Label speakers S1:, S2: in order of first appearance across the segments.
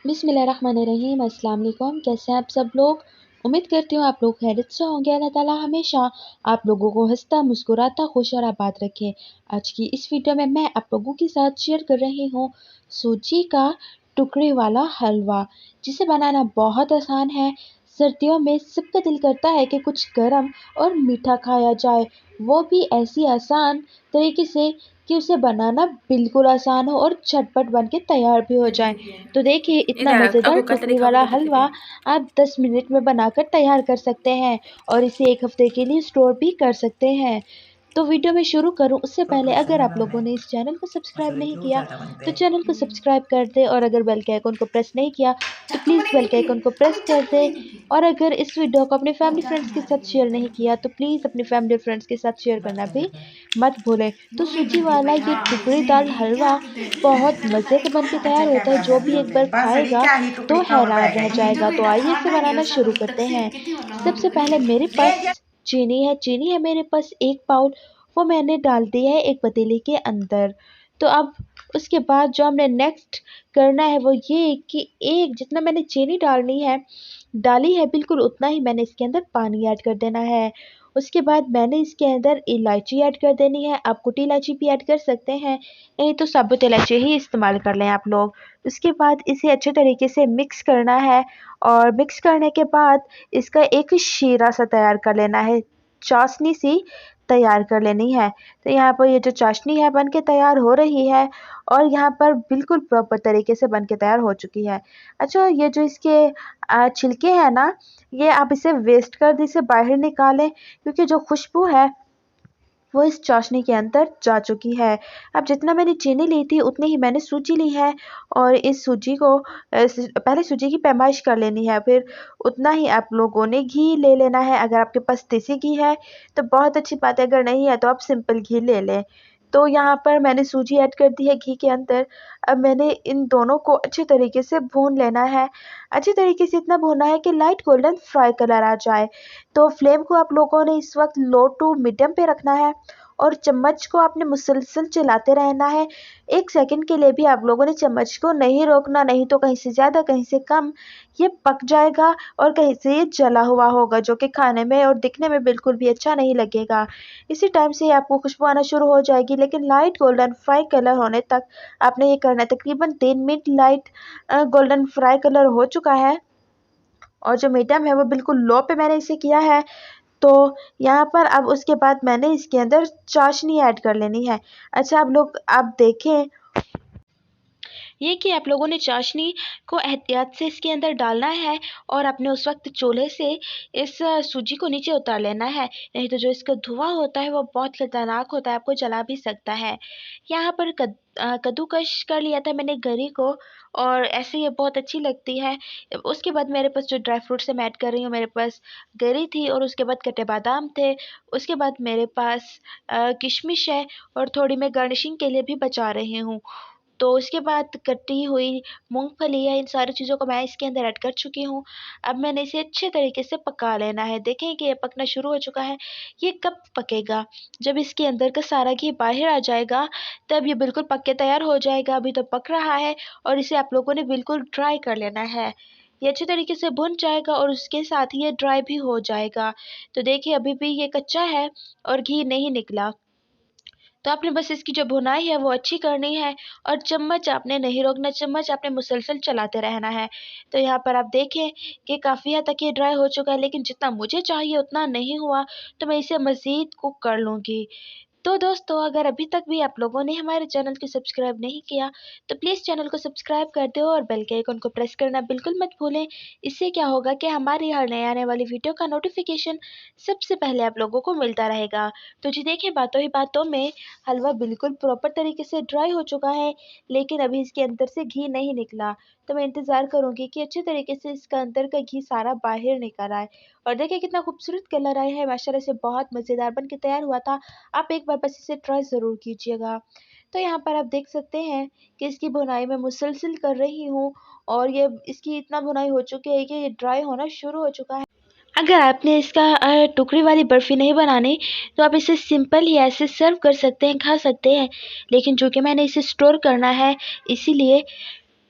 S1: बिस्मिल्लाहिर्रहमानिर्रहीम। अस्सलाम वालेकुम। कैसे हैं आप सब लोग? उम्मीद करती हूँ आप लोग खैरियत से होंगे। अल्लाह ताला हमेशा आप लोगों को हंसता मुस्कुराता खुश और आबाद रखे। आज की इस वीडियो में मैं आप लोगों के साथ शेयर कर रही हूँ सूजी का टुकड़े वाला हलवा, जिसे बनाना बहुत आसान है। सर्दियों में सबका दिल करता है कि कुछ गर्म और मीठा खाया जाए, वो भी ऐसी आसान तरीके से कि उसे बनाना बिल्कुल आसान हो और झटपट बन के तैयार भी हो जाए। तो देखिए, इतना
S2: Ida,
S1: मज़ेदार
S2: aku kata
S1: टुकड़ी
S2: ni kamu
S1: वाला
S2: dapat
S1: हलवा
S2: lebih.
S1: आप 10 मिनट में बनाकर तैयार कर सकते हैं और इसे 1 हफ्ते के लिए स्टोर भी कर सकते हैं। तो वीडियो में शुरू करूँ उससे पहले अगर आप लोगों ने इस चैनल को सब्सक्राइब नहीं
S2: Masurito
S1: किया
S2: sa taman
S1: तो
S2: te.
S1: चैनल को सब्सक्राइब कर दें, और अगर बेल के आइकन को प्रेस नहीं किया तो
S2: Chat ko
S1: प्लीज़ बेल के
S2: maniniti.
S1: आइकन को प्रेस
S2: Amit
S1: कर
S2: chat ko
S1: दें।
S2: maniniti.
S1: और अगर इस वीडियो को अपने
S2: Oh,
S1: फैमिली
S2: chat
S1: फ्रेंड्स के
S2: mati
S1: साथ
S2: ni
S1: शेयर
S2: te.
S1: नहीं किया तो प्लीज़ अपनी फैमिली फ्रेंड्स के साथ शेयर
S2: Bat
S1: करना
S2: ka
S1: भी
S2: ba?
S1: मत भूलें। तो
S2: Gumi
S1: सूजी
S2: bandi pa
S1: वाला ये
S2: ya.
S1: टुकड़ेदार हलवा बहुत मज़े का बन के तैयार होता है, जो भी एक बार
S2: Basari
S1: खाएगा
S2: क्या ही टुकड़ी
S1: तो
S2: खाओ
S1: हैरान रह
S2: बैग ही
S1: जाएगा। तो आइए इसे बनाना शुरू करते हैं। सबसे पहले मेरे पास चीनी है मेरे पास 1 पाउल, वो मैंने डाल दी है एक पतीले के अंदर। तो अब उसके बाद जो हमने नेक्स्ट करना है वो ये कि एक जितना मैंने चीनी डाली है बिल्कुल उतना ही मैंने इसके अंदर पानी ऐड कर देना है। उसके बाद मैंने इसके अंदर इलायची ऐड कर देनी है। आप कुटी इलायची भी ऐड कर सकते हैं, नहीं तो साबुत इलायची ही इस्तेमाल कर लें आप लोग। उसके बाद इसे अच्छे तरीके से मिक्स करना है, और मिक्स करने के बाद इसका एक शीरा सा तैयार कर लेना है, चाशनी सी तैयार कर लेनी है। तो यहाँ पर ये जो चाशनी है बन के तैयार हो रही है, और यहाँ पर बिल्कुल प्रॉपर तरीके से बन के तैयार हो चुकी है। अच्छा, ये जो इसके छिलके हैं ना, ये आप इसे वेस्ट कर दें, इसे बाहर निकालें, क्योंकि जो खुशबू है वो इस चाशनी के अंदर जा चुकी है। अब जितना मैंने चीनी ली थी उतनी ही मैंने सूजी ली है, और इस सूजी को पहले सूजी की पैमाइश कर लेनी है, फिर उतना ही आप लोगों ने घी ले लेना है। अगर आपके पास देसी घी है तो बहुत अच्छी बात है, अगर नहीं है तो आप सिंपल घी ले लें। तो यहाँ पर मैंने सूजी ऐड कर दी है घी के अंदर। अब मैंने इन दोनों को अच्छे तरीके से भून लेना है। अच्छे तरीके से इतना भूनना है कि लाइट गोल्डन फ्राई कलर आ जाए। तो फ्लेम को आप लोगों ने इस वक्त लो टू मीडियम पे रखना है, और चम्मच को आपने मुसलसल चलाते रहना है। 1 सेकंड के लिए भी आप लोगों ने चम्मच को नहीं रोकना, नहीं तो कहीं से ज़्यादा कहीं से कम ये पक जाएगा, और कहीं से ये जला हुआ होगा, जो कि खाने में और दिखने में बिल्कुल भी अच्छा नहीं लगेगा। इसी टाइम से आपको खुशबू आना शुरू हो जाएगी, लेकिन लाइट गोल्डन फ्राई कलर होने तक आपने ये करना है। तकरीबन 3 minute light golden fry colour हो चुका है, और जो मीडियम है वो बिल्कुल लो पे मैंने इसे किया है। तो यहाँ पर अब उसके बाद मैंने इसके अंदर चाशनी ऐड कर लेनी है। अच्छा, आप देखें ये कि आप लोगों ने चाशनी को एहतियात से इसके अंदर डालना है, और अपने उस वक्त चूल्हे से इस सूजी को नीचे उतार लेना है, नहीं तो जो इसका धुआं होता है वो बहुत खतरनाक होता है, आपको जला भी सकता है। यहाँ पर कद्दूकश कर लिया था मैंने गरी को, और ऐसे ये बहुत अच्छी लगती है। उसके बाद मेरे पास जो ड्राई फ्रूट्स है मैं ऐड कर रही हूँ। मेरे पास गरी थी, और उसके बाद कटे बादाम थे। उसके बाद मेरे पास किशमिश है, और थोड़ी मैं गार्निशिंग के लिए भी बचा रही हूँ। तो उसके बाद कटी हुई मूँगफली है, इन सारी चीज़ों को मैं इसके अंदर ऐड कर चुकी हूँ। अब मैंने इसे अच्छे तरीके से पका लेना है। देखें कि ये पकना शुरू हो चुका है। ये कब पकेगा? जब इसके अंदर का सारा घी बाहर आ जाएगा, तब ये बिल्कुल पक के तैयार हो जाएगा। अभी तो पक रहा है, और इसे आप लोगों ने बिल्कुल ड्राई कर लेना है। ये अच्छे तरीके से भुन जाएगा, और उसके साथ ही ये ड्राई भी हो जाएगा। तो देखिए, अभी भी ये कच्चा है और घी नहीं निकला। तो आपने बस इसकी जो भुनाई है वो अच्छी करनी है, और चम्मच आपने नहीं रोकना, चम्मच आपने मुसलसल चलाते रहना है। तो यहाँ पर आप देखें कि काफ़ी हद तक ये ड्राई हो चुका है, लेकिन जितना मुझे चाहिए उतना नहीं हुआ, तो मैं इसे मज़ीद कुक कर लूँगी। तो दोस्तों, अगर अभी तक भी आप लोगों ने हमारे चैनल को सब्सक्राइब नहीं किया तो प्लीज़ चैनल को सब्सक्राइब कर दो, और बेल के आइकन को प्रेस करना बिल्कुल मत भूलें। इससे क्या होगा कि हमारी हर नए आने वाली वीडियो का नोटिफिकेशन सबसे पहले आप लोगों को मिलता रहेगा। तो जी देखिए, बातों ही बातों में हलवा बिल्कुल प्रॉपर तरीके से ड्राई हो चुका है, लेकिन अभी इसके अंदर से घी नहीं निकला। तो मैं इंतज़ार करूँगी कि अच्छे तरीके से इसका अंदर का घी सारा बाहर निकल आए। और देखिए कितना खूबसूरत कलर आया है, माशाल्लाह से बहुत मज़ेदार बन के तैयार हुआ था। आप एक बार बस इसे ट्राई ज़रूर कीजिएगा। तो यहाँ पर आप देख सकते हैं कि इसकी भुनाई मैं मुसलसल कर रही हूँ, और ये इसकी इतना भुनाई हो चुकी है कि ये ड्राई होना शुरू हो चुका है। अगर आपने इसका टुकड़ी वाली बर्फ़ी नहीं बनानी तो आप इसे सिंपल ही ऐसे सर्व कर सकते हैं, खा सकते हैं। लेकिन चूँकि मैंने इसे स्टोर करना है, इसीलिए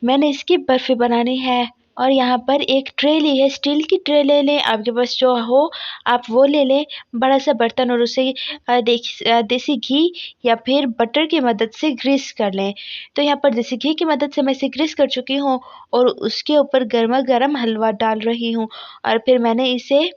S1: मैंने इसकी बर्फ़ी बनानी है और यहाँ पर एक ट्रे ली है, स्टील की ट्रे ले लें, आपके पास जो हो आप वो ले लें, बड़ा सा बर्तन, और उसे देसी घी या फिर बटर की मदद से ग्रीस कर लें। तो यहाँ पर देसी घी की मदद से मैं इसे ग्रीस कर चुकी हूँ और उसके ऊपर गर्मा-गर्म हलवा डाल रही हूँ और फिर मैंने इसे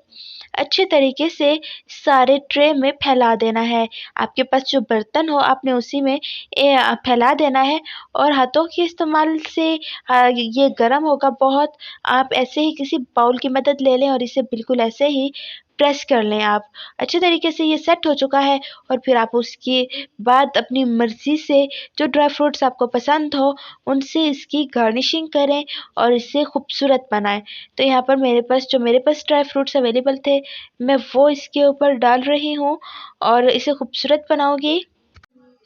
S1: अच्छे तरीके से सारे ट्रे में फैला देना है। आपके पास जो बर्तन हो आपने उसी में फैला देना है और हाथों के इस्तेमाल से ये गर्म होगा बहुत। आप ऐसे ही किसी बाउल की मदद ले लें और इसे बिल्कुल ऐसे ही प्रेस कर लें आप। अच्छे तरीके से ये सेट हो चुका है और फिर आप उसके बाद अपनी मर्ज़ी से जो ड्राई फ्रूट्स आपको पसंद हो उनसे इसकी गार्निशिंग करें और इसे खूबसूरत बनाएँ। तो यहाँ पर मेरे पास ड्राई फ्रूट्स अवेलेबल थे, मैं वो इसके ऊपर डाल रही हूँ और इसे खूबसूरत बनाऊँगी।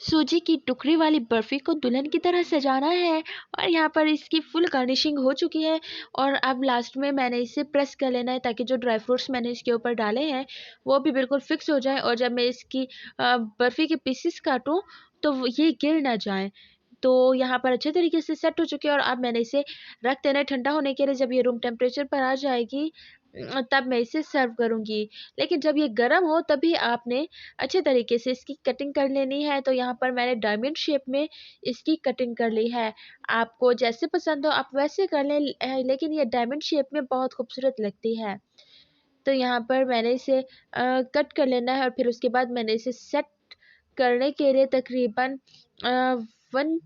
S1: सूजी की टुकड़ी वाली बर्फ़ी को दुल्हन की तरह सजाना है और यहाँ पर इसकी फुल गार्निशिंग हो चुकी है और अब लास्ट में मैंने इसे प्रेस कर लेना है ताकि जो ड्राई फ्रूट्स मैंने इसके ऊपर डाले हैं वो भी बिल्कुल फिक्स हो जाए और जब मैं इसकी बर्फ़ी के पीसेस काटूँ तो ये गिर ना जाए। तो यहाँ पर अच्छे तरीके से सेट हो चुकी है और अब मैंने इसे रख देना है ठंडा होने के लिए। जब ये रूम टेम्परेचर पर आ जाएगी तब मैं इसे सर्व करूँगी। लेकिन जब ये गर्म हो तभी आपने अच्छे तरीके से इसकी कटिंग कर लेनी है। तो यहाँ पर मैंने डायमंड शेप में इसकी कटिंग कर ली है। आपको जैसे पसंद हो आप वैसे कर लें, लेकिन ये डायमंड शेप में बहुत खूबसूरत लगती है। तो यहाँ पर मैंने इसे कट कर लेना है और फिर उसके बाद मैंने इसे सेट करने के लिए तकरीबन 1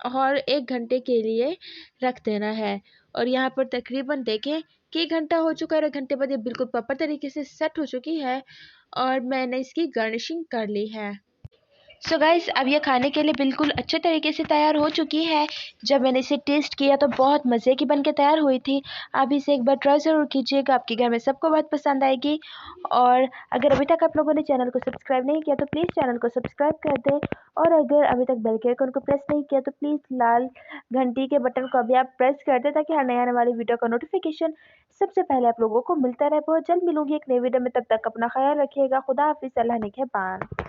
S1: और 1 घंटे के लिए रख देना है। और यहाँ पर तकरीबन देखें कि 1 घंटा हो चुका है और 1 घंटे बाद ये बिल्कुल प्रॉपर तरीके से सेट हो चुकी है और मैंने इसकी गार्निशिंग कर ली है। सो गाइस अब ये खाने के लिए बिल्कुल अच्छे तरीके से तैयार हो चुकी है। जब मैंने इसे टेस्ट किया तो बहुत मज़े की बन के तैयार हुई थी। आप इसे एक बार ट्राई ज़रूर कीजिएगा, आपके घर में सबको बहुत पसंद आएगी। और अगर अभी तक आप लोगों ने चैनल को सब्सक्राइब नहीं किया तो प्लीज़ चैनल को सब्सक्राइब कर दें और अगर अभी तक बेल के आइकन को प्रेस नहीं किया तो प्लीज़ लाल घंटी के बटन को अभी आप प्रेस कर दें ताकि हर नए आने वाली वीडियो का नोटिफिकेशन सबसे पहले आप लोगों को मिलता रहे। बहुत जल्द मिलूंगी एक नई वीडियो में, तब तक अपना ख्याल रखिएगा। खुदा हाफिज़, अल्लाह निगहबान।